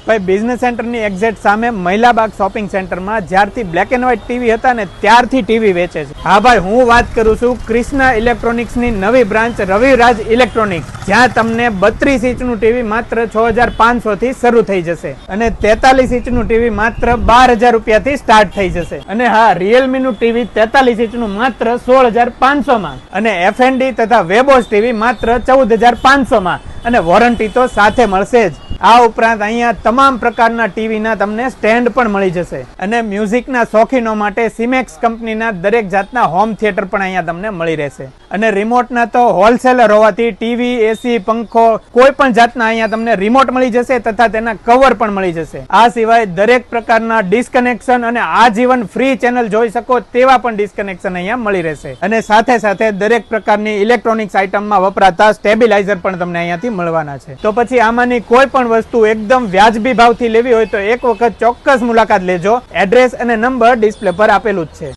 ભાઈ બિઝનેસ સેન્ટરની એક્ઝેક્ટ સામે મહિલાબાગ શોપિંગ સેન્ટરમાં જ્યારથી બ્લેક એન્ડ વ્હાઇટ ટીવી હતા ને ત્યારથી ટીવી વેચે છે. હા ભાઈ, હું વાત કરું છું ક્રિષ્ના ઇલેક્ટ્રોનિક્સની નવી બ્રાન્ચ રવિરાજ ઇલેક્ટ્રોનિક્સ, જ્યાં તમને 32 ઇંચનું ટીવી માત્ર 6500 થી શરૂ થઈ જશે અને 43 ઇંચનું ટીવી માત્ર 12000 રૂપિયાથી સ્ટાર્ટ થઈ જશે. અને હા, રિયલમી નું ટીવી 43 ઇંચનું માત્ર 16500 માં અને એફએનડી તથા વેબોસ ટીવી માત્ર 14500 માં અને વોરંટી તો સાથે મળશે જ. આ ઉપરાંત અહીંયા તમામ પ્રકારના ટીવીના તમને સ્ટેન્ડ પણ મળી જશે અને મ્યુઝિકના શોખીનો માટે સિમેક્સ કંપનીના દરેક જાતના હોમ થિયેટર પણ અહીંયા તમને મળી રહેશે. અને રિમોટના તો હોલસેલર હોવાથી ટીવી, એસી, પંખો કોઈ પણ જાતના અહીંયા તમને રિમોટ મળી જશે તથા તેના કવર પણ મળી જશે. આ સિવાય દરેક પ્રકારના ડિસ્કનેક્શન અને આજીવન ફ્રી ચેનલ જોઈ શકો તેવા પણ ડિસ્કનેક્શન અહીંયા મળી રહેશે. અને સાથે સાથે દરેક પ્રકારની ઇલેક્ટ્રોનિક્સ આઇટમમાં વપરાતા સ્ટેબિલાઇઝર પણ તમને અહીંયાથી મળવાના છે. તો પછી આમાંની કોઈ પણ વસ્તુ એકદમ વ્યાજબી ભાવથી લેવી હોય તો એક વખત ચોક્કસ મુલાકાત લેજો. એડ્રેસ અને નંબર ડિસ્પ્લે પર આપેલું જ છે.